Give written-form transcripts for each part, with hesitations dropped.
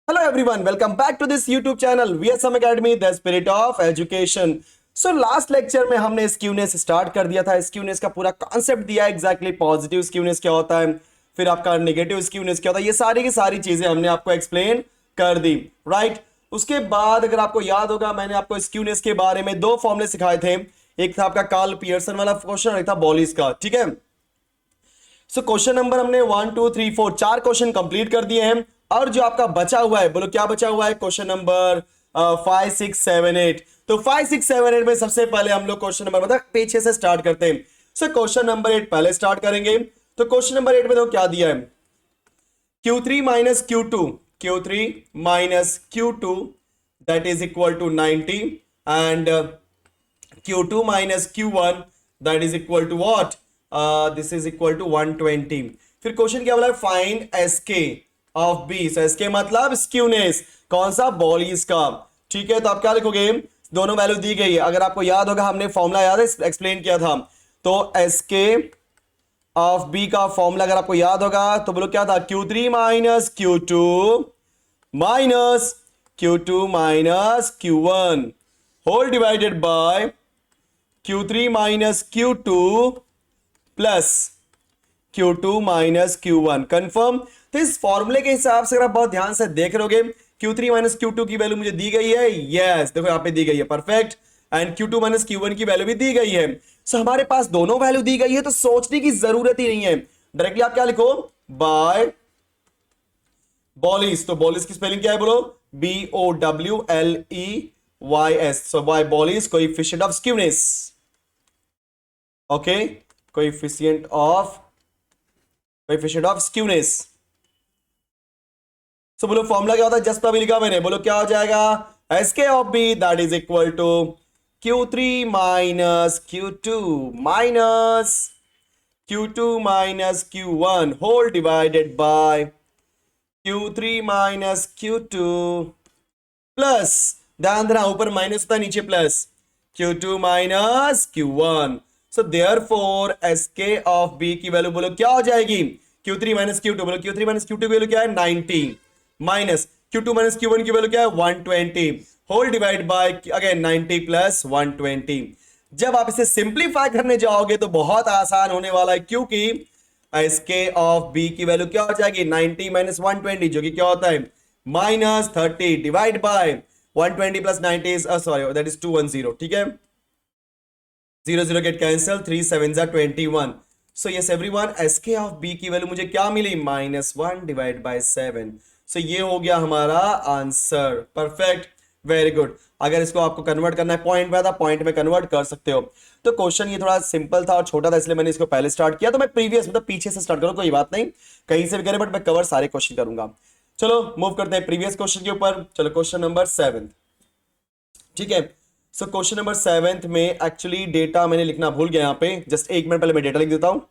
Hello everyone, welcome back to this YouTube channel VSM Academy, the spirit of education. So last lecture में हमने skewness start कर दिया था। Skewness का पूरा कॉन्सेप्ट दिया एग्जैक्टली पॉजिटिव स्क्यूनेस क्या होता है, फिर आपका नेगेटिव स्क्यूनेस क्या होता है, ये सारी की सारी चीजें हमने आपको एक्सप्लेन कर दी, राइट। उसके बाद अगर आपको याद होगा मैंने आपको स्क्यूनेस के बारे में दो फॉर्मूले सिखाए थे। एक था आपका कार्ल पियर्सन वाला क्वेश्चन और एक था बॉलिस का, ठीक है। सो क्वेश्चन नंबर हमने 1 2 3 4 चार क्वेश्चन कंप्लीट कर दिए हैं और जो आपका बचा हुआ है, बोलो क्या बचा हुआ है, क्वेश्चन नंबर 5 6 7 8। तो 5 6 7 8 में सबसे पहले हम लोग क्वेश्चन नंबर मतलब पीछे से स्टार्ट करते हैं। सो क्वेश्चन नंबर 8 पहले स्टार्ट करेंगे। तो क्वेश्चन नंबर 8 में देखो क्या दिया है, Q3 minus Q2 that is equal to 90 and Q2 minus Q1 that is equal to what? This is equal to 120। फिर क्वेश्चन क्या बोला है, find SK of B। So SK मतलब स्क्यूनेस, कौन सा, बॉलीज का, ठीक है। तो आप क्या लिखोगे, दोनों वैल्यू दी गई है। अगर आपको याद होगा हमने फॉर्मूला याद है एक्सप्लेन किया था, तो SK ऑफ B का फॉर्मूला अगर आपको याद होगा तो बोलो क्या था, Q3 minus Q2 minus Q1 whole divided by Q3 minus Q2 plus Q2 minus Q1। Confirm. तो इस फॉर्मूले के हिसाब से अगर आप बहुत ध्यान से देख रहोगे, Q3 माइनस Q2 की वैल्यू मुझे दी गई है, यस देखो यहां पे दी गई है, perfect. And Q2 minus Q1 की वैल्यू भी दी गई है। सो हमारे पास दोनों वैल्यू दी गई है तो सोचने की जरूरत ही नहीं है, डायरेक्टली आप क्या लिखो, बाय बॉलिस। तो बॉलिस की स्पेलिंग क्या है बोलो, BOWLEYS। So by Bowley's coefficient of skewness, okay, coefficient of skewness. So बोलो फॉर्मूला क्या होता है, जस्ट अभी लिखा मैंने, बोलो क्या हो जाएगा, SK of B that is equal to Q3 minus Q2 minus Q1 whole divided by Q3 minus Q2 plus, ध्यान देना ऊपर माइनस होता है नीचे plus, Q2 minus Q1। So therefore SK of B की वैल्यू बोलो क्या हो जाएगी, Q3 माइनस Q2, बोलो Q3 माइनस Q2 की वैल्यू क्या है 90 माइनस Q2 माइनस Q1 की वैल्यू क्या है 120 whole divide by again 90 plus 120। जब आप इसे सिंप्लीफाई करने जाओगे तो बहुत आसान होने वाला है, क्योंकि SK ऑफ B की वैल्यू क्या हो जाएगी 90 माइनस 120 जो कि क्या होता है -30 divide by 120 plus 90 is sorry that is 210, ठीक है। 0 0 get cancel, 3 7 21। So yes everyone, SK of B की वैल्यू मुझे क्या मिली -1 डिवाइड बाय 7। सो ये हो गया हमारा आंसर, परफेक्ट, वेरी गुड। अगर इसको आपको कन्वर्ट करना है पॉइंट में था, पॉइंट में कन्वर्ट कर सकते हो। तो क्वेश्चन ये थोड़ा सिंपल था और छोटा था, इसलिए मैंने इसको पहले स्टार्ट किया। तो मैं प्रीवियस मतलब पीछे से स्टार्ट करूँ, कोई बात नहीं, कहीं से भी करें, बट मैं कवर सारे क्वेश्चन करूंगा। चलो मूव करते हैं प्रीवियस क्वेश्चन के ऊपर। चलो क्वेश्चन नंबर 7, ठीक है। सो क्वेश्चन नंबर 7 में एक्चुअली डेटा मैंने लिखना भूल गया यहाँ पे, जस्ट एक मिनट पहले मैं डेटा लिख देता हूँ।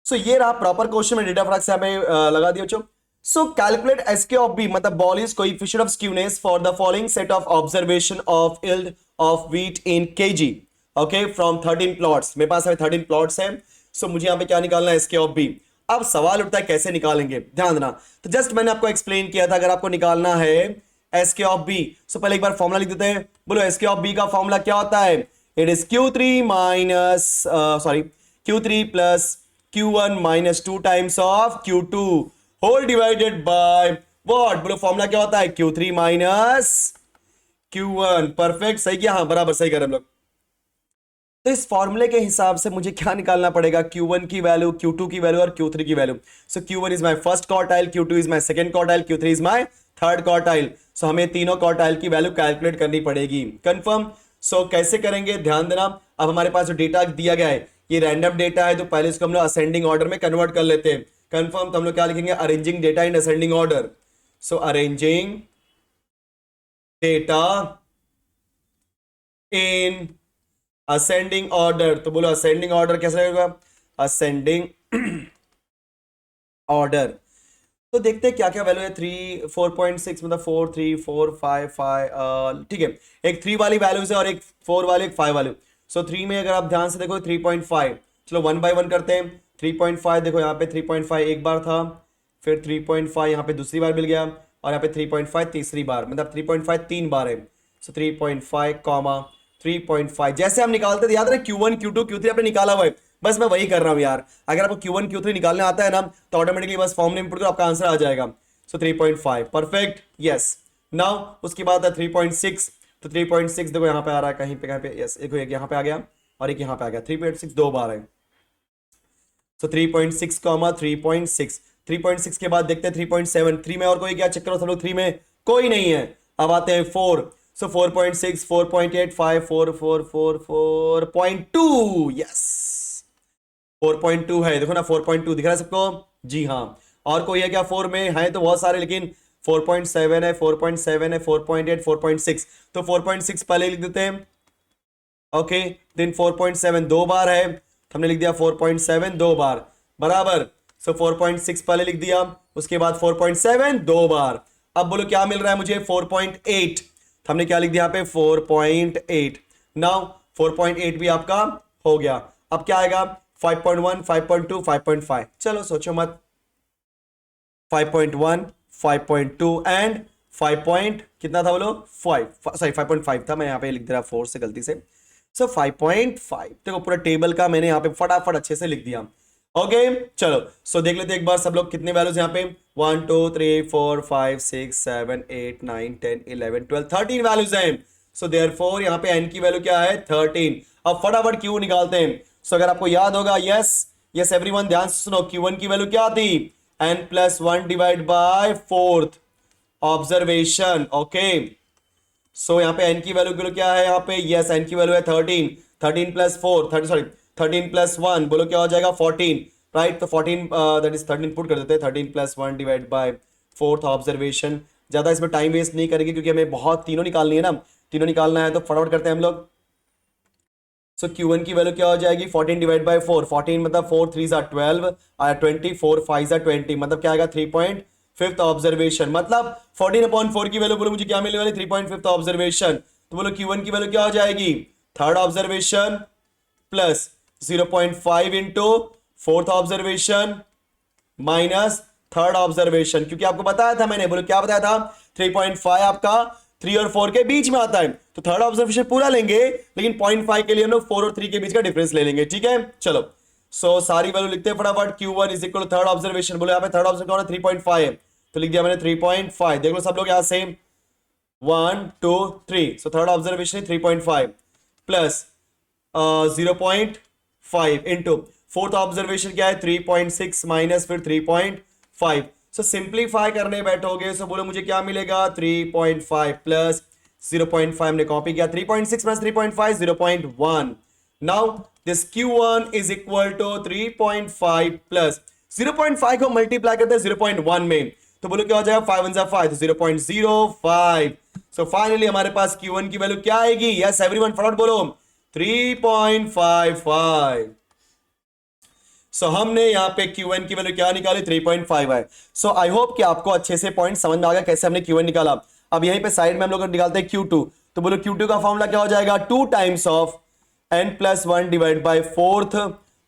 सो ये रहा प्रॉपर क्वेश्चन में, डेटा फटाक से यहाँ पे लगा दिया बच्चों। So calculate SK of B मतलब Bowley's coefficient of skewness for the following set of observation of yield of wheat in kg, okay, from 13 plots. मेरे पास 13 प्लॉट्स हैं। सो मुझे यहाँ पे क्या निकालना है, SK ऑफ B। अब सवाल उठता है कैसे निकालेंगे, ध्यान देना। तो जस्ट मैंने आपको एक्सप्लेन किया था, अगर आपको निकालना है SK ऑफ B, सो पहले एक बार फॉर्मूला लिख देते हैं। बोलो SK ऑफ B का फॉर्मूला क्या होता है, it is Q3 plus Q1 minus 2 times of Q2 whole divided by what, बोलो फॉर्मूला क्या होता है Q3 माइनस Q1। परफेक्ट, सही किया, हाँ बराबर सही कर हम लोग। तो इस फॉर्मूले के हिसाब से मुझे क्या निकालना पड़ेगा, Q1 की वैल्यू, Q2 की वैल्यू और Q3 की value. So Q1 is my first quartile, Q2 is my second quartile, Q3 is my third quartile. So हमें तीनों क्वार्टाइल की वैल्यू कैलकुलेट करनी पड़ेगी, कंफर्म। सो कैसे करेंगे, ध्यान देना। अब हमारे पास जो डेटा दिया गया है ये रैंडम डेटा है, तो पहले इसको हम लोग असेंडिंग ऑर्डर में कन्वर्ट कर लेते हैं, कंफर्म। तो हम लोग क्या लिखेंगे, arranging data in ascending order. So arranging data in ascending order. तो बोलो असेंडिंग ऑर्डर कैसे लगेगा, असेंडिंग ऑर्डर। तो देखते हैं क्या क्या वैल्यू है, 3 4.6 मतलब 4 3 4 5 5, ठीक है। एक 3 वाली वैल्यूज है और एक 4 वाली, एक 5 वाली। सो 3 में अगर आप ध्यान से देखो 3.5, चलो 1 बाय 1 करते हैं। 3.5 देखो यहाँ पे 3.5 एक बार था, फिर 3.5 यहाँ पे दूसरी बार मिल गया, और यहाँ पे 3.5 तीसरी बार, मतलब 3.5 3 बार है। सो 3.5 कॉमा 3.5 जैसे हम निकालते थे, याद रहे Q1 Q2 Q3 आपने निकाला हुआ है, बस मैं वही कर रहा हूँ यार। अगर आपको Q1 Q3 निकालने आता है ना तो ऑटोमेटिकली बस फॉर्मूला इंपुट करो, आपका आंसर आ जाएगा। सो 3.5 परफेक्ट, यस। नाउ उसके बाद 3.6, तो 3.6 देखो यहाँ पे आ रहा है, कहीं पे यस, एक यहाँ पे आ गया और एक यहाँ पे आ गया। 3.6 दो बार है। सो 3.6 कॉमा 3.6, 3.6 के बाद देखते हैं 3.7, 3 में और कोई क्या, चेक करो सब लोग, 3 में कोई नहीं है। अब आते हैं 4, सो 4.6 4.8 5 4 4 4 4.2, यस 4.2 है, देखो ना 4.2 दिख रहा है सबको, जी हाँ। और कोई है क्या 4 में, है तो बहुत सारे, लेकिन 4.7 है, 4.7 है, 4.8 4.6, तो 4.6 पहले लिख देते हैं। ओके, देन 4.7 दो बार है, हमने लिख दिया 4.7 दो बार, बराबर। सो 4.6 पहले लिख दिया, उसके बाद 4.7 दो बार। अब बोलो क्या मिल रहा है मुझे, 4.8, हमने क्या लिख दिया यहाँ पे 4.8। नाउ 4.8 भी आपका हो गया। अब क्या आएगा, 5.1 5.2 5.5, चलो सोचो मत। 5.1 5.2 एंड 5 कितना था बोलो, 5, सॉरी 5.5 था, मैं यहाँ पे लिख दे रहा 4 से गलती से। सो 5.5 देखो पूरा टेबल का मैंने यहाँ पे फटाफट अच्छे से लिख दिया। ओके चलो, सो देख लेते एक बार सब लोग कितने वैल्यूज यहाँ पे, 1 2 3 4 5 6 7 8 9 10 11 12 13 वैल्यूज हैं। सो देयरफॉर यहाँ पे n की वैल्यू क्या है, 13। अब फटाफट q निकालते हैं। सो अगर आपको याद होगा, यस यस एवरीवन ध्यान से सुनो, q1 की वैल्यू क्या थी, n+1 divide by fourth observation. Okay, so यहाँ पे n की वैल्यू क्या है, यहाँ पे यस n की वैल्यू है 13, 13 प्लस 4 30 सॉरी 13 प्लस 1 बोलो क्या हो जाएगा 14, राइट। तो 14 दैट इज 13 पुट कर देते हैं, 13 plus 1 divide by fourth observation. ज्यादा इसमें टाइम वेस्ट नहीं करेंगे क्योंकि हमें बहुत तीनों निकालनी है ना, तीनों निकालना है, तो फटाफट करते हैं हम लोग। सो Q1 की वैल्यू क्या हो जाएगी, 14 डिवाइड बाय 4, 14 मतलब 4 3 12 और 20 4 5 20, मतलब क्या आएगा 3.5 ऑब्जर्वेशन, मतलब 14/4 की वैल्यू बोलो मुझे क्या मिलने वाली, 3.5 ऑब्जर्वेशन। तो बोलो Q1 की वैल्यू क्या हो जाएगी, third observation plus 0.5 into fourth observation minus third observation, क्योंकि आपको बताया था मैंने, बोलो क्या बताया था, 3.5 आपका 3 और 4 के बीच में आता है, तो थर्ड ऑब्जर्वेशन पूरा लेंगे, लेकिन 0.5 के लिए हम लोग 4 और 3 के बीच का डिफरेंस ले लेंगे, ठीक है। चलो सो सारी वैल्यू लिखते हैं फटाफट। Q1 is equal to third observation, बोलो यहाँ पे थर्ड ऑब्जर्वेशन कौन है, 3.5 है, तो लिख दिया मैंने 3.5। देख लो सब लोग यहाँ same 1 2 3, so third observation 3.5 plus 0.5 into fourth observation क्या है 3.6 माइनस फिर 3.5। सो सिंप्लीफाई करने बैठोगे सो बोलो मुझे क्या मिलेगा, 3.5 प्लस 0.5 हमने कॉपी किया, 3.6 plus 3.5 0.1। Now this Q1 is equal to 3.5 plus 0.5 को मल्टीप्लाई करते हैं 0.1 में, तो बोलो क्या हो जाएगा, 5 1 5, तो 0.05। सो फाइनली हमारे पास Q1 की वैल्यू क्या आएगी, यस एवरीवन फटाफट बोलो 3.55। सो हमने यहाँ पे Q1 की वैल्यू क्या निकाली, 3.5 है। सो आई होप कि आपको अच्छे से पॉइंट समझ में आ गया कैसे हमने Q1 निकाला। अब यहीं पे साइड में हम लोग निकालते हैं Q2, तो बोलो Q2 का फॉर्मूला क्या हो जाएगा, 2 times of n+1 divide by fourth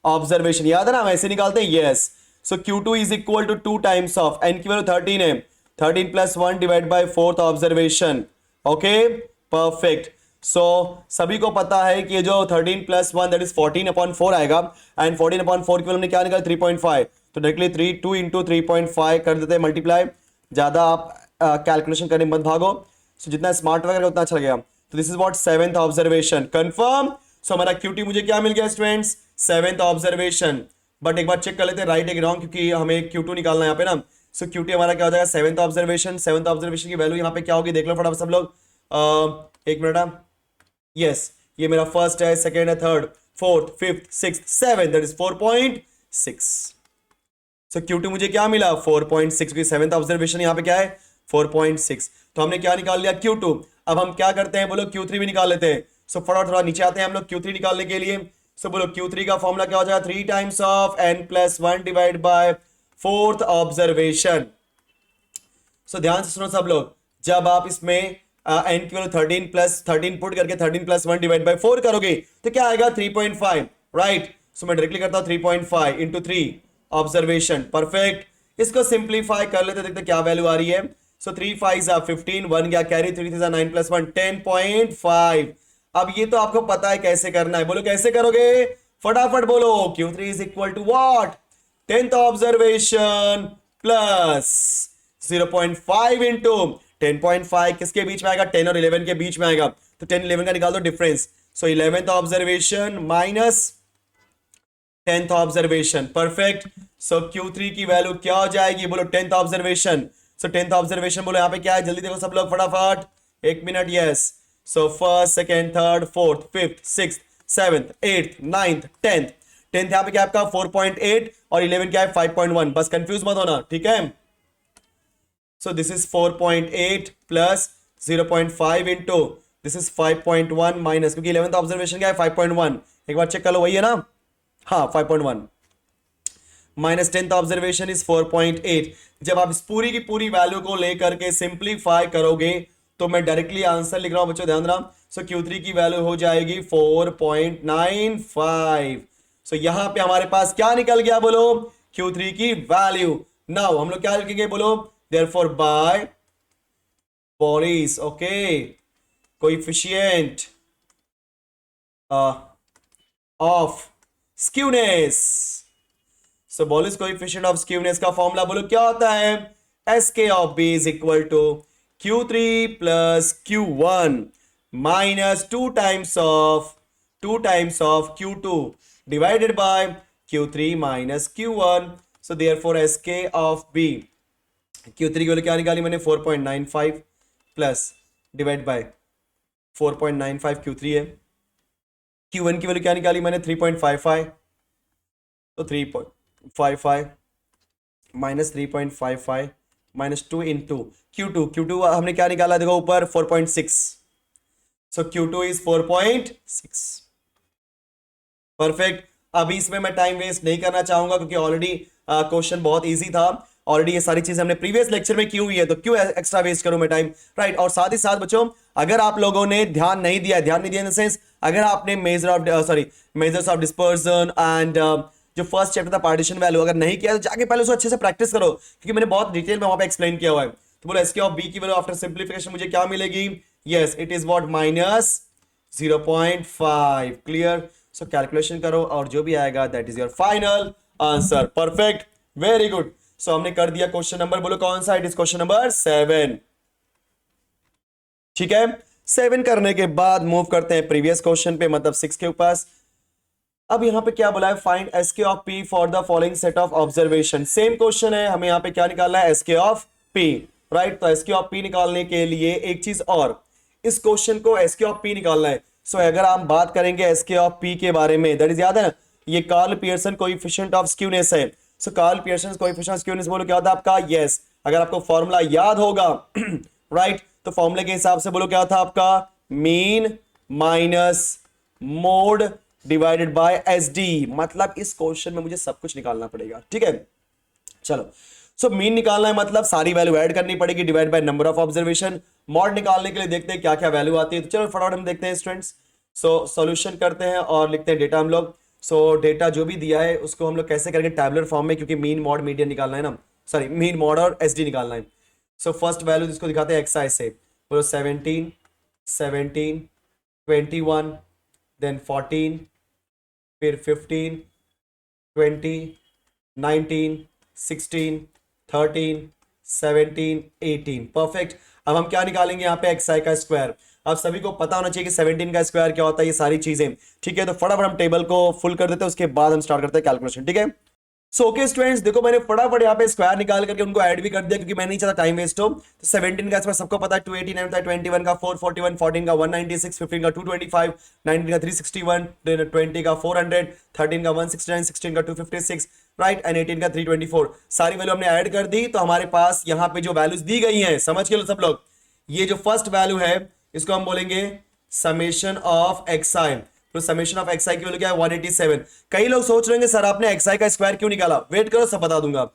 observation, याद है ना, हम ऐसे निकालते हैं, yes. So Q2 is equal to 2 times of n की वैल्यू 13 है, 13 plus 1 divide by fourth observation. Okay perfect. So सभी को पता है कि ये जो 13 प्लस 1 दैट इज 14/4 आएगा, एंड 14/4 की हमने क्या निकाला 3.5, तो डायरेक्टली 2 इंटू 3.5 कर देते हैं मल्टीप्लाई। ज्यादा आप कैलकुलेशन करने मत भागो, सो जितना स्मार्ट वगैरह उतना अच्छा लगेगा। तो this is what 7th observation confirm. So हमारा Q2 मुझे क्या मिल गया स्टूडेंट्स, 7th ऑब्जर्वेशन। बट एक बार चेक कर लेते हैं राइट एक रॉन्ग, क्योंकि हमें Q2 निकालना है यहाँ पे ना। सो Q2 हमारा क्या हो जाएगा 7th ऑब्जर्वेशन। 7th ऑब्जर्वेशन की वैल्यू यहाँ पे क्या होगी देख लो फटाफट सब लोग, एक मिनट। यस ये मेरा फर्स्ट है, सेकेंड है, third fourth fifth sixth seven, that is 4.6। So Q2 मुझे क्या मिला 4.6, क्योंकि 7th ऑब्जर्वेशन यहाँ पे क्या है 4.6, तो हमने क्या निकाल लिया Q2। अब हम क्या करते हैं बोलो Q3 भी निकाल लेते हैं। सो फटाफट थोड़ा नीचे आते हैं हम लोग Q3 निकालने के लिए। सो बोलो Q3 का फॉर्मूला क्या हो जाएगा, 3 times of n+1 divide by fourth observation. So ध्यान से सुनो सब लोग, जब आप इसमें n की वैल्यू 13 प्लस 13 पुट करके 13 प्लस 1 डिवाइड बाय 4 करोगे तो क्या आएगा 3.5, राइट। सो मैं डायरेक्टली करता हूं 3.5 इंटू 3 ऑब्जर्वेशन, परफेक्ट। इसको सिंप्लीफाई कर लेते देखते क्या वैल्यू आ रही है, सो 3 5 15, 1 गया कैरी, 3 3 9 प्लस 1 10.5। अब ये तो आपको पता है कैसे करना है, बोलो कैसे करोगे, फटाफट बोलो। Q3 is equal to what, 10th observation plus 0.5 into 10.5 किसके बीच में आएगा, 10 और 11 के बीच में आएगा, तो 10 11 का निकाल दो difference. So 11th observation minus 10th observation, perfect. So Q3 की वैल्यू क्या हो जाएगी, बोलो 10th ऑब्जर्वेशन। सो 10th ऑब्जर्वेशन बोलो यहाँ पे क्या है, जल्दी देखो सब लोग फटाफट, 1 minute, yes. So first second third fourth fifth six seventh eighth ninth tenth, tenth यहाँ पे क्या है आपका 4.8 और 11 क्या है 5.1, बस कंफ्यूज मत होना, ठीक है। So this is 4.8 plus 0.5 into this is 5.1 minus, क्योंकि 11th ऑब्जर्वेशन क्या है 5.1, एक बार चेक कर लो, वही है ना, हाँ 5.1 माइनस 10th ऑब्जर्वेशन इज 4.8। जब आप इस पूरी की पूरी वैल्यू को लेकर के सिंप्लीफाई करोगे तो मैं डायरेक्टली आंसर लिख रहा हूं बच्चों, ध्यान रहा। सो Q3 की वैल्यू हो जाएगी 4.95। सो यहां पे हमारे पास क्या निकल गया, बोलो Q3 की वैल्यू। नाउ हम लोग क्या लिखेंगे, बोलो therefore by Bowley's, okay, coefficient of skewness. So Bowley's coefficient of skewness का फॉर्मूला बोलो क्या होता है, SK of B is equal to Q3 plus Q1 minus 2 times of Q2 divided by Q3 minus Q1। So therefore SK of B, Q3 की value क्या निकाली मैंने 4.95 plus divide by 4.95 Q3 है, Q1 की वैल्यू क्या निकाली मैंने 3.55, तो 3.55 माइनस 3.55 माइनस 2 इंटू Q2 हमने क्या निकाला देखो ऊपर 4.6, सो Q2 इज 4.6, परफेक्ट। अभी इसमें मैं टाइम वेस्ट नहीं करना चाहूंगा क्योंकि ऑलरेडी क्वेश्चन बहुत इजी था, ऑलरेडी ये सारी चीजें हमने प्रीवियस लेक्चर में की हुई है, तो क्यों एक्स्ट्रा वेस्ट करूं मैं टाइम, राइट। और साथ ही साथ बच्चों अगर आप लोगों ने ध्यान नहीं दिया इन द सेंस, अगर आपने मेजर्स ऑफ डिस्पर्जन एंड जो फर्स्ट चैप्टर था पार्टीशन वैल्यू अगर नहीं किया तो जाके पहले उसको अच्छे से प्रैक्टिस करो, क्योंकि मैंने बहुत डिटेल में वहां पे एक्सप्लेन किया हुआ है। तो बोलो SK ऑफ B की वैल्यू आफ्टर सिंप्लीफिकेशन मुझे क्या मिलेगी, yes it is what minus 0.5, clear. So calculation करो और जो भी आएगा that is your final answer, perfect, very good. So हमने कर दिया क्वेश्चन नंबर, बोलो कौन सा, इट इज क्वेश्चन नंबर 7, ठीक है। 7 करने के बाद मूव करते हैं प्रीवियस क्वेश्चन पे, मतलब 6 के ऊपर। अब यहां पे क्या बोला है, find SK of P for the following set of observation. Same question है, हमें यहां पे क्या निकालना है, SK ऑफ P, राइट। तो SK ऑफ P निकालने के लिए एक चीज और, इस क्वेश्चन को SK ऑफ P निकालना है। सो अगर हम बात करेंगे SK ऑफ P के बारे में, दैट इज याद है ना, ये Karl Pearson coefficient of skewness है। So Karl Pearson coefficient of skewness बोलो क्या होता है आपका, यस अगर आपको फॉर्मूला याद होगा राइट, तो फॉर्मूले के हिसाब से बोलो क्या था आपका, mean minus mode divided by SD। मतलब इस क्वेश्चन में मुझे सब कुछ निकालना पड़ेगा, ठीक है। चलो सो मीन निकालना है मतलब सारी वैल्यू ऐड करनी पड़ेगी, divide by number of observation. Mod निकालने के लिए देखते हैं क्या क्या वैल्यू आती है, तो चलो फटाफट हम देखते हैं स्टूडेंट्स। सो सॉल्यूशन करते हैं और लिखते हैं डेटा हम लोग। सो डेटा जो भी दिया है उसको हम लोग कैसे करेंगे, टैबुलर फॉर्म में, क्योंकि मीन मॉड मीडियन निकालना है ना, सॉरी मीन मॉड और SD निकालना है। सो फर्स्ट वैल्यू जिसको दिखाते हैं XI से, बोलो 17 17 21 देन 14 फिर 15 20 19 16 13 17 18, परफेक्ट। अब हम क्या निकालेंगे यहाँ पे XI का स्क्वायर। अब सभी को पता होना चाहिए कि 17 का स्क्वायर क्या होता है, ये सारी चीजें, ठीक है। तो फटाफट हम टेबल को फुल कर देते हैं, उसके बाद हम स्टार्ट करते हैं कैलकुलेशन, ठीक है। सो ओके स्टूडेंट्स, देखो मैंने फटाफट यहाँ पे स्क्वायर निकाल करके उनको ऐड भी कर दिया क्योंकि मैं नहीं चाहता टाइम वेस्ट हो। तो 17 का स्क्वायर सबको पता है 289 होता है, 21 का 441, 14 का 196, 15 का 225, 19 का 361, 20 का 400, 13 का 169, 16 का 256, राइट, एंड 18 का 324। सारी वैल्यू हमने ऐड कर दी, तो हमारे पास यहाँ पे जो वैल्यूज दी गई हैं समझ के लो सब लोग, ये जो फर्स्ट वैल्यू है इसको हम बोलेंगे समेशन ऑफ XI। तो समेशन ऑफ XI की वैल्यू क्या है 187। कई लोग सोच रहे हैं सर आपने XI का स्क्वायर क्यों निकाला, वेट करो सब बता दूंगा।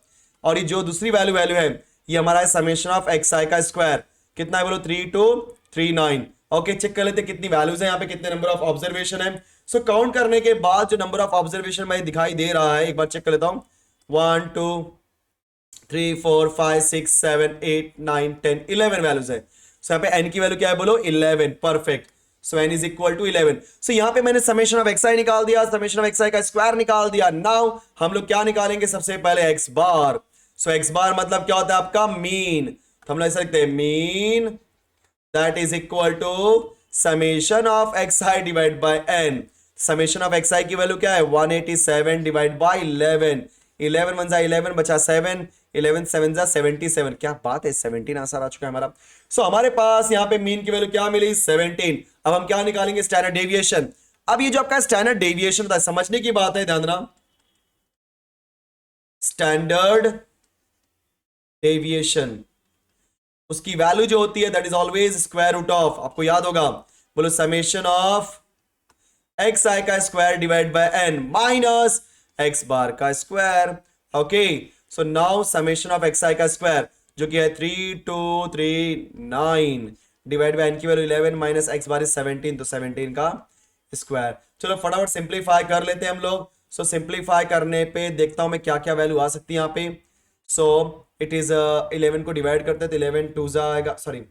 और ये जो दूसरी वैल्यू है ये हमारा है समेशन ऑफ XI का स्क्वायर, कितना है बोलो 3239। ओके चेक कर लेते कितनी वैल्यूज है यहाँ पे, कितने नंबर ऑफ ऑब्जर्वेशन है। सो काउंट करने के बाद जो नंबर ऑफ ऑब्जर्वेशन में दिखाई दे रहा है एक बार चेक कर लेता हूं, 1 2 3 4 5 6 7 8 9 10 11 वैल्यूज है। सो यहाँ पे n की वैल्यू क्या है बोलो 11। Perfect. So n is equal to 11। So यहाँ पे मैंने समेशन ऑफ xi निकाल दिया, समेशन ऑफ xi का स्क्वायर निकाल दिया। नाउ हम लोग क्या निकालेंगे सबसे पहले x बार। सो x बार मतलब क्या होता है आपका मीन, तो हम लोग ऐसा लिखते हैं mean that is equal to summation of xi divide by n। Summation of xi की वैल्यू क्या है 187 डिवाइड बाय 11। 11 वन जा 11 बचा 7, 11 7 जा 77। क्या बात है, 17 आंसर आ चुका है हमारा। सो हमारे पास यहाँ पे मीन की वैल्यू क्या मिली 17। अब हम क्या निकालेंगे स्टैंडर्ड डेविएशन। अब ये जो आपका स्टैंडर्ड डेविएशन था, समझने की बात है, ध्यान देना। स्टैंडर्ड डेविएशन उसकी वैल्यू जो होती है that is always square root of, आपको याद होगा, बोलो समेशन ऑफ एक्स आई का square divide by n minus x bar का square. Okay, so now summation of x i का स्क्वायर जो कि है 3239 डिवाइड बाय एन की value 11 minus x bar is 17, तो 17 का स्क्वायर। चलो फटाफट सिंप्लीफाई कर लेते हैं हम लोग। सो सिंप्लीफाई करने पे देखता हूं मैं क्या क्या वैल्यू आ सकती है यहाँ पे। सो इट इज 11 को डिवाइड करते हैं तो 11 टू जा आएगा, सॉरी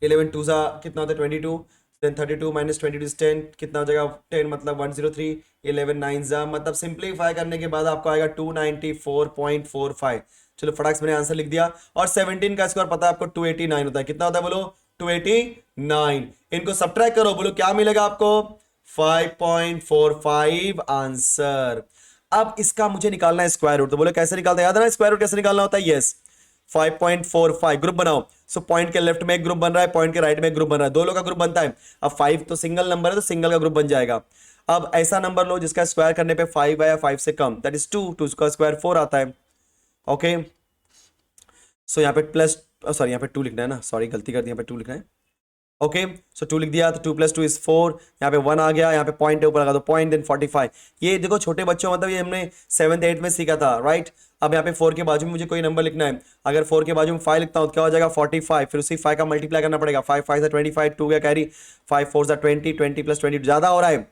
11 टू जा कितना होता है 22, देन 32 माइनस 22 इज 10, कितना हो जाएगा 10 मतलब 103, 11 9 जा मतलब सिंप्लीफाई करने के बाद आपको आएगा 294.45। चलो फटाक से मैंने आंसर लिख दिया। और 17 का स्क्वायर पता है आपको 289 होता है, कितना होता है बोलो 289। इनको सब्ट्रैक्ट करो, बोलो क्या मिलेगा आपको 5.45 आंसर। अब इसका मुझे निकालना है स्क्वायर रूट, तो बोलो कैसे निकालते हैं, याद है ना स्क्वायर रूट कैसे निकालना होता है। यस 5.45 ग्रुप बनाओ। सो पॉइंट के लेफ्ट में एक ग्रुप बन रहा है, पॉइंट के राइट में एक ग्रुप बन रहा है, दो लोग का ग्रुप बनता है। अब 5 तो सिंगल नंबर है तो सिंगल का ग्रुप बन जाएगा। अब ऐसा नंबर लो जिसका स्क्वायर करने पे 5 आया, 5 से कम दैट इज 2, 2 का स्क्वायर 4 आता है। ओके, सो यहाँ पे प्लस, सॉरी यहाँ पे 2 लिखना है ना, सॉरी गलती कर दी, यहाँ पे 2 लिखना है। ओके, सो 2 लिख दिया तो 2 + 2 इज 4, यहाँ पे 1 आ गया, यहाँ पे पॉइंट है ऊपर लगा दो पॉइंट, देन 45। ये देखो छोटे बच्चों मतलब ये हमने 7th 8th में सीखा था, राइट। अब यहाँ पे 4 के बाजू में मुझे कोई नंबर लिखना है। अगर 4 के बाजू में 5 लिखता हूँ तो क्या हो जाएगा 45, फिर उसी 5 का मल्टीप्लाई करना पड़ेगा। 5 5 से 25, 2 गया कैरी, 5 4 से 20, 20 + 20 ज़्यादा हो रहा है,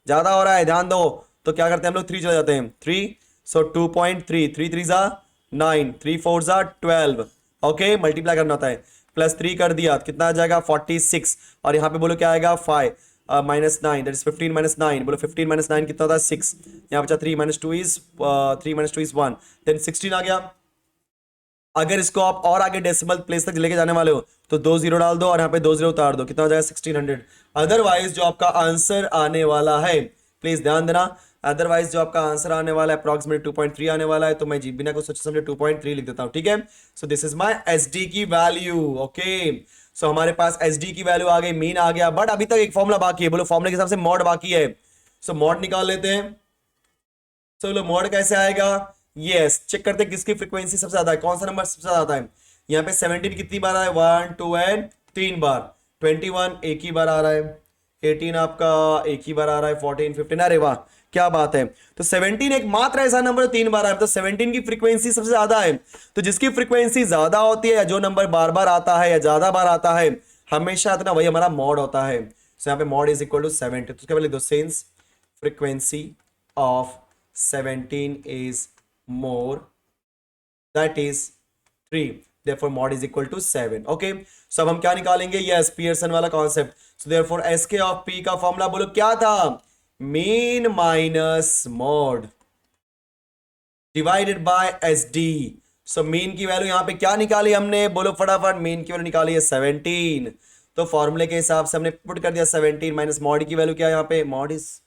ज़्यादा हो रहा है, ध्यान दो। तो क्या करते हैं हम लोग 3 चले जाते हैं, 3, सो 2.3, 3 3 जा 9, 3 4 जा 12। ओके, मल्टीप्लाई करना होता है, +3 कर दिया तो कितना आ जाएगा 46। और यहाँ पे बोलो क्या आएगा 5 माइनस 9 दैट इज 15 माइनस 9, बोलो 15 माइनस 9 कितना होता है 6। यहाँ बचा 3 - 2 इज 1, देन 16 आ गया। अगर इसको आप और आगे डेसिमल प्लेस तक लेके जाने वाले हो तो 2 0 डाल दो और यहाँ पे 2 0 उतार दो, कितना हो जाएगा 1600। अदरवाइज जो आपका आंसर आने वाला है, प्लीज ध्यान देना, अदरवाइज जो आपका आंसर आने वाला है अप्रॉक्सीमेट 2.3 आने वाला है, तो मैं जी बिना कुछ सोचे समझे 2.3 लिख देता हूँ, ठीक है। So this is my SD की वैल्यू। ओके, सो हमारे पास एसडी की वैल्यू आ गई, मीन आ गया, बट अभी तक एक फॉर्मूला बाकी है, बोलो फॉर्मूले के हिसाब से मॉड बाकी है। सो मॉड निकाल लेते हैं। सो बोलो मॉड कैसे आएगा, यस चेक करते हैं किसकी फ्रीक्वेंसी सबसे ज्यादा है, कौन सा नंबर सबसे ज्यादा आता है। यहाँ पे 17 कितनी बार आया 1 2 एंड 3 बार, 21 एक ही बार आ रहा है, 18 आपका एक ही बार आ रहा है, 14 15, अरे वाह क्या बात है। तो 17 एक मात्र ऐसा नंबर 3 बार आया, तो 17 की फ्रीक्वेंसी सबसे ज्यादा है। तो जिसकी फ्रीक्वेंसी ज्यादा होती है या जो नंबर बार बार आता है या ज्यादा बार आता है हमेशा इतना, वही हमारा मॉड होता है। सो यहाँ पे मॉड इज इक्वल टू 70, तो उसके पहले दो since frequency of 17 is more, that is 3, therefore mod is equal to 7। okay, so अब हम क्या निकालेंगे, यस पियर्सन वाला concept. so therefore sk of p का फॉर्मूला बोलो क्या था, mean minus mod divided by sd। So mean की वैल्यू यहाँ पे क्या निकाली हमने, बोलो फटाफट, मीन की वैल्यू निकाली है 17, तो फॉर्मूले के हिसाब से हमने पुट कर दिया 17 माइनस मॉड की वैल्यू क्या है यहाँ पे, मॉड इज,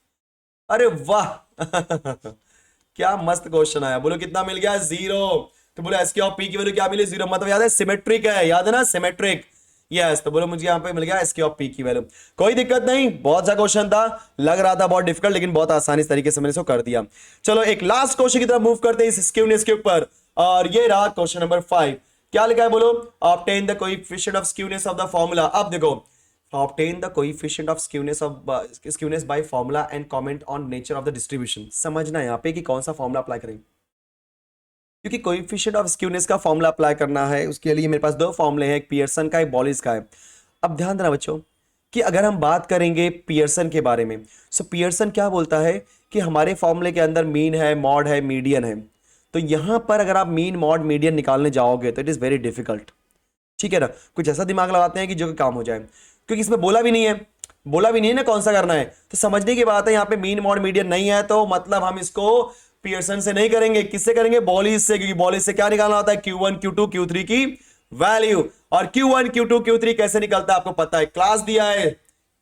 अरे वाह क्या मस्त क्वेश्चन आया, बोलो कितना मिल गया 0। तो बोलो एस के ऑफ पी की वैल्यू क्या मिली 0, मतलब याद है सिमेट्रिक है, याद है ना सिमेट्रिक, यस। तो बोलो मुझे यहाँ पे मिल गया एस के ऑफ पी की वैल्यू, कोई दिक्कत नहीं, बहुत सा क्वेश्चन था, लग रहा था बहुत डिफिकल्ट लेकिन बहुत आसानी तरीके से मैंने इसको कर दिया। चलो एक लास्ट क्वेश्चन की तरफ मूव करते हैं इस स्क्यूनेस के ऊपर, और ये रहा क्वेश्चन नंबर 5। क्या लिखा है बोलो, obtain the coefficient of skewness of the formula. अब देखो obtain the coefficient of skewness by formula and comment on nature of the distribution। समझना यहाँ पे कि कौन सा फॉर्मूला अप्लाई करें, क्योंकि कोएफिशिएंट ऑफ स्क्यूनेस का फॉर्मूला अप्लाई करना है उसके लिए मेरे पास दो फॉर्मूले हैं, एक पियर्सन का एक बॉलिस का है। अब ध्यान देना बच्चों कि अगर हम बात करेंगे पियर्सन के बारे में, सो पियर्सन क्या बोलता है कि हमारे फॉर्मूले के अंदर मीन है, मॉड है, मीडियन है। तो यहां पर अगर आप मीन मॉड मीडियन निकालने जाओगे तो इट इज वेरी डिफिकल्ट, ठीक है ना। कुछ ऐसा दिमाग लगाते हैं कि जो कि काम हो जाए, क्योंकि इसमें बोला भी नहीं है, बोला भी नहीं है ना कौन सा करना है, तो समझने की बात है। यहाँ पे मीन मॉड मीडियन नहीं है तो मतलब हम इसको पियर्सन से नहीं करेंगे, किससे करेंगे, बॉलीज से, क्योंकि बॉलीज से क्या निकालना होता है, Q1 Q2 Q3 की वैल्यू। और Q1 Q2 Q3 कैसे निकलता है आपको पता है, क्लास दिया है,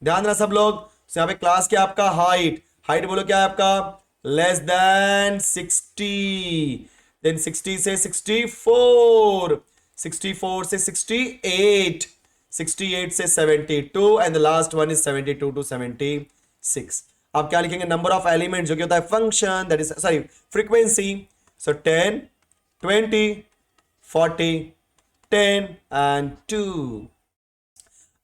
ध्यान रहा सब लोग। यहाँ पे क्लास क्या आपका, हाइट, हाइट बोलो क्या है आपका, लेस देन 60, देन 60 से 64, 64 से 68, 68 से 72 and the last one is 72 to 76। आप क्या लिखेंगे, नंबर ऑफ एलिमेंट जो कि होता है function, that is sorry frequency. So 10 20 40 10 and 2।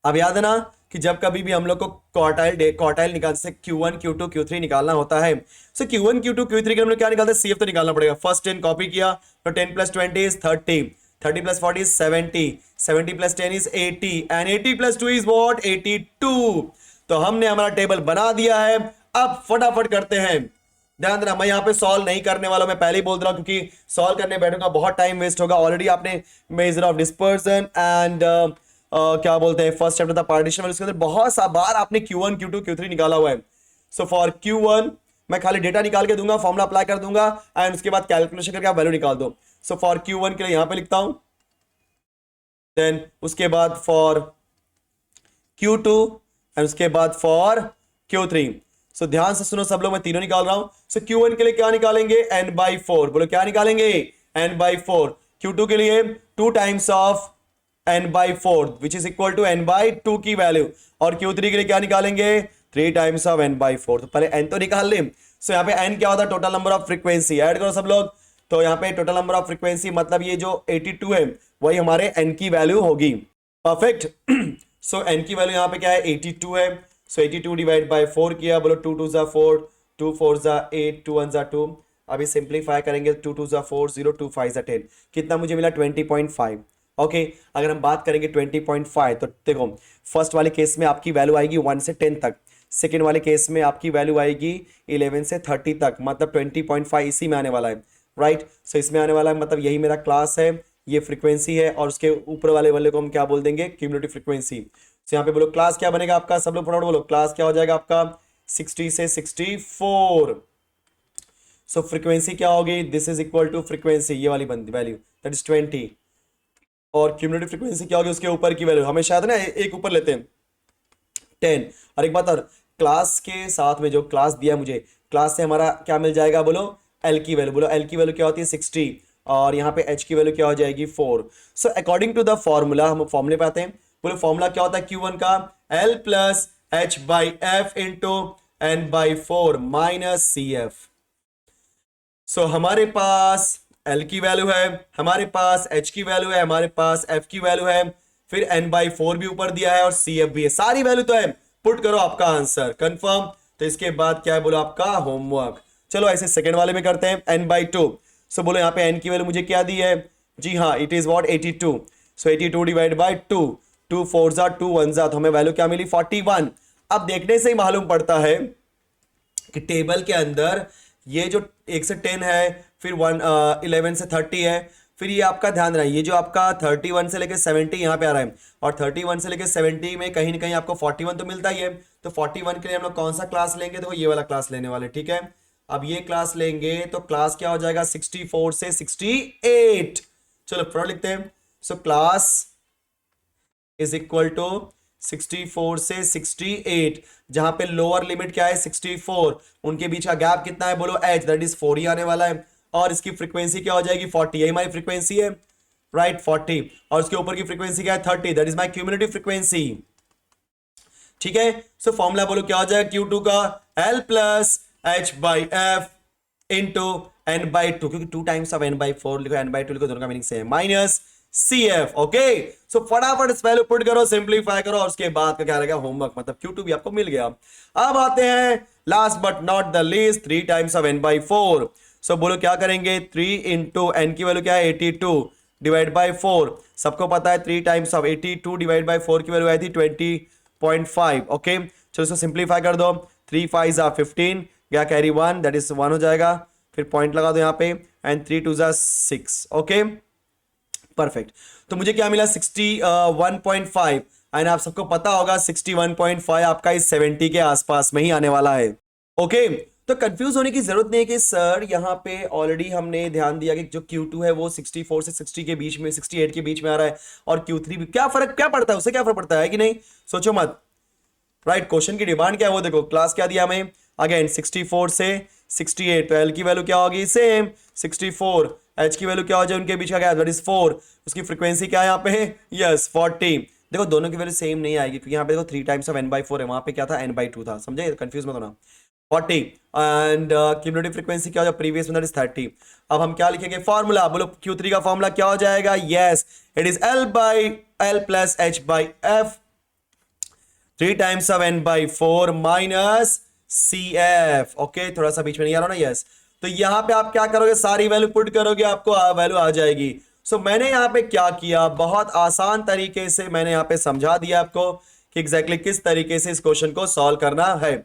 अब याद है ना कि जब कभी भी हम लोग को क्वार्टाइल निकाल से Q1 Q2 Q3 निकालना होता है, सो Q1 Q2 Q3 के हम लोग क्या निकालते हैं, CF तो निकालना पड़ेगा। फर्स्ट 10 कॉपी किया तो 10 plus 20 is 30, 30 plus 40 is 70, 70 plus 10 is 80 and 80 plus 2 is what, 82। तो हमने हमारा टेबल बना दिया है। अब फटाफट करते हैं, ध्यान देना मैं यहाँ पे सॉल्व नहीं करने वाला, मैं पहले ही बोल रहा हूँ, क्योंकि सॉल्व करने बैठूंगा बहुत टाइम वेस्ट होगा। ऑलरेडी आपने मेजर ऑफ डिस्पर्सन एंड क्या बोलते हैं फर्स्ट चैप्टर था पार्टीशन, उसके अंदर बहुत सा बार आपने Q1 Q2 Q3 निकाला हुआ है। सो फॉर Q1 मैं खाली डेटा निकाल के दूंगा, फॉर्मूला अप्लाई कर दूंगा एंड उसके बाद कैलकुलेशन करके आप वैल्यू निकाल दो। सो फॉर Q1 के लिए यहां पे लिखता हूं, देन उसके बाद फॉर Q2 एंड उसके बाद फॉर Q3। सो ध्यान से सुनो सब लोग, मैं तीनों निकाल रहा हूं। सो Q1 के लिए क्या निकालेंगे, n/4, बोलो क्या निकालेंगे, n/4। Q2 के लिए 2 times of n/4 which is equal to n/2 की वैल्यू, और Q3 के लिए क्या निकालेंगे, 3 टाइम्स ऑफ n/4। तो पहले n तो निकाल लें। सो यहाँ पे n क्या होता है, total number of frequency, add करो सब लोग। तो यहाँ पे टोटल नंबर ऑफ फ्रीक्वेंसी मतलब ये जो 82 है वही हमारे n की वैल्यू होगी। परफेक्ट। सो n की वैल्यू यहाँ पे क्या है, 82 है। सो 82 डिवाइड बाय 4 किया, बोलो 2 2 जा 4, 2 4 जा 8, 2 1 जा 2। अभी सिंप्लीफाई करेंगे, 2 2 जा 4, 0 2 5 जा 10, कितना मुझे मिला 20.5। ओके अगर हम बात करेंगे 20.5 तो देखो फर्स्ट वाले केस में आपकी वैल्यू आएगी 1 से 10 तक, सेकेंड वाले केस में आपकी वैल्यू आएगी 11 से 30 तक, मतलब 20.5 इसी में आने वाला है, राइट। सो इसमें आने वाला है, मतलब यही मेरा क्लास है, ये फ्रीक्वेंसी है, और उसके ऊपर वाले वाले को हम क्या बोल देंगे, क्यूमुलेटिव फ्रीक्वेंसी। सो यहाँ पे बोलो क्लास क्या बनेगा आपका, सब लोग फटाफट बोलो क्लास क्या हो जाएगा आपका, 60 से 64। सो फ्रीक्वेंसी क्या होगी, this is equal to frequency, ये वाली बनती वैल्यू दैट इज 20, और क्यूमुलेटिव फ्रीक्वेंसी क्या होगी, उसके ऊपर की वैल्यू, हमें शायद ना एक ऊपर लेते हैं 10। और एक बात और, क्लास के साथ में जो क्लास दिया मुझे, क्लास से हमारा क्या मिल जाएगा, बोलो एल की वैल्यू, बोलो एल की वैल्यू क्या होती है 60, और यहाँ पे एच की वैल्यू क्या हो जाएगी 4। So according to the formula, हम फॉर्मूले पे आते हैं। बोलो फॉर्मूला क्या होता है Q1 का, L plus H by F into n/4 minus CF। सो हमारे पास L की वैल्यू है, हमारे पास H की वैल्यू है, हमारे पास F की वैल्यू है, फिर n/4 भी ऊपर दिया है और CF भी है, सारी वैल्यू तो है। पुट करो आपका आंसर कंफर्म। तो इसके बाद क्या है, बोलो आपका होमवर्क। चलो ऐसे सेकंड वाले में करते हैं, n/2। सो बोलो यहाँ पे n की वैल्यू मुझे क्या दी है, जी हाँ it is what 82। So 82 divide by 2, 2 4 जा 2 1 जा, तो हमें वैल्यू क्या मिली 41। अब देखने से ही मालूम पड़ता है कि टेबल के अंदर ये जो 1 से 10 है, फिर 11 से 30 है, फिर ये आपका ध्यान रहा ये जो आपका 31 से लेके 70 यहाँ पे आ रहा है, और 31 से लेके 70 में कहीं ना कहीं आपको 41 तो मिलता ही है। तो 41 के लिए हम लोग कौन सा क्लास लेंगे, देखो ये वाला क्लास लेने वाले, ठीक है। अब ये क्लास लेंगे तो क्लास क्या हो जाएगा 64 से 68। चलो फटाफट लिखते हैं। So class is equal to 64 से 68, जहां पे लोअर लिमिट क्या है 64, उनके बीच का गैप कितना है, बोलो h, दैट इज 4 ही आने वाला है, और इसकी फ्रीक्वेंसी क्या हो जाएगी 40, यही हमारी फ्रीक्वेंसी है, राइट 40, और उसके ऊपर की फ्रीक्वेंसी क्या है 30, that is my cumulative frequency, ठीक है। सो फॉर्मूला बोलो क्या हो जाएगा Q2 का, L plus H by F into n/2, क्योंकि 2 टाइम्स ऑफ n/4 लिखो, n/2 लिखो, दोनों का meaning same, minus CF। Okay so फटाफट इस वैल्यू पुट करो, सिंपलीफाई करो, और उसके बाद का क्या रहेगा होमवर्क, मतलब Q2 भी आपको मिल गया। अब आते हैं last but not the least, 3 times of n/4। सो बोलो क्या करेंगे, 3 इंटू n की वैल्यू क्या है 82 डिवाइड बाई 4, सबको पता है 3 टाइम्स ऑफ 82 डिवाइड बाई 4 की वैल्यू आई थी 20.5। ओके चलो इसको सिंपलीफाई कर दो, 3 5 15, क्या कैरी 1, दैट इज 1 हो जाएगा, फिर पॉइंट लगा दो यहाँ पे, एंड 3 2 6। Okay perfect. तो मुझे क्या मिला 61.5, एंड आप सबको पता होगा 61.5 आपका इस 70 के आसपास में ही आने वाला है। ओके तो कंफ्यूज होने की जरूरत नहीं है कि सर यहाँ पे ऑलरेडी हमने ध्यान दिया कि जो Q2 है वो 64 से 60 के बीच में, 68 के बीच में आ रहा है, और Q3 भी क्या फर्क क्या पड़ता है, उससे क्या फर्क पड़ता है कि नहीं, सोचो मत। राइट क्वेश्चन की डिमांड क्या है वो देखो, क्लास क्या दिया हमें, अगेन 64 से 68, तो एल की वैल्यू क्या होगी सेम 64, एच की वैल्यू क्या हो जाए उनके बीच का गैप दैट इज 4, उसकी फ्रीक्वेंसी क्या है यहाँ पे, यस 40। देखो दोनों की वैल्यू सेम नहीं आएगी क्योंकि यहाँ पे देखो 3 टाइम्स ऑफ n/4 है, वहां पे क्या था n/2 था, समझे, कंफ्यूज मत होना। 40 एंड क्यूमुलेटिव फ्रीक्वेंसी क्या हो जाए प्रीवियस में दैट इज 30। अब हम क्या लिखेंगे फॉर्मूला, बोलो Q3 का फॉर्मूला क्या हो जाएगा, yes it is L plus H/F 3 times of n/4 minus CF। Okay थोड़ा सा बीच में नहीं आ रहा ना, यस। तो यहां पे आप क्या करोगे, सारी वैल्यू पुट करोगे, आपको वैल्यू आ जाएगी। सो मैंने यहां पे क्या किया, बहुत आसान तरीके से मैंने यहां पे समझा दिया आपको कि एग्जैक्टली किस तरीके से इस क्वेश्चन को सॉल्व करना है।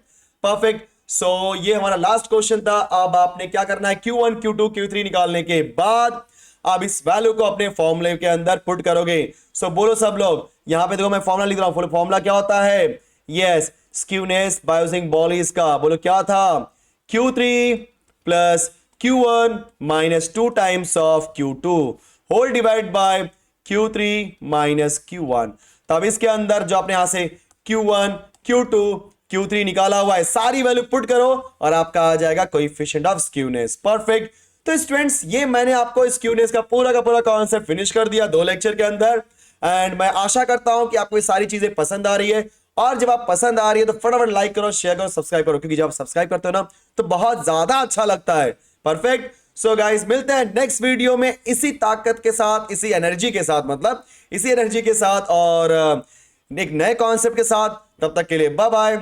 परफेक्ट। सो ये हमारा लास्ट क्वेश्चन था। अब आपने क्या करना है, Q1 Q2 Q3 निकालने के बाद आप इस वैल्यू को अपने फॉर्मूले के अंदर पुट करोगे। सो बोलो सब लोग, यहां पे देखो मैं फॉर्मूला लिख रहा हूं, फॉर्मूला क्या होता है, yes skewness by using Bowley's का, बोलो क्या था, Q3 plus Q1 minus 2 times of Q2 whole divide by Q3 minus Q1। तब इसके अंदर जो आपने यहां से Q1 Q2 Q3 निकाला हुआ है, सारी वैल्यू पुट करो और आपका आ जाएगा कोएफिशिएंट ऑफ स्क्यूनेस। परफेक्ट। तो स्टूडेंट्स ये मैंने आपको स्क्यूनेस का पूरा कॉन्सेप्ट फिनिश कर दिया 2 लेक्चर के अंदर, एंड मैं आशा करता हूं कि आपको ये सारी चीजें पसंद आ रही है। और जब आप पसंद आ रही है तो फटाफट लाइक करो, शेयर करो, सब्सक्राइब करो, क्योंकि जब आप सब्सक्राइब करते हो ना तो बहुत ज्यादा अच्छा लगता है। परफेक्ट। सो गाइस मिलते हैं नेक्स्ट वीडियो में इसी ताकत के साथ, इसी एनर्जी के साथ, मतलब इसी एनर्जी के साथ और एक नए कॉन्सेप्ट के साथ। तब तक के लिए बाय बाय।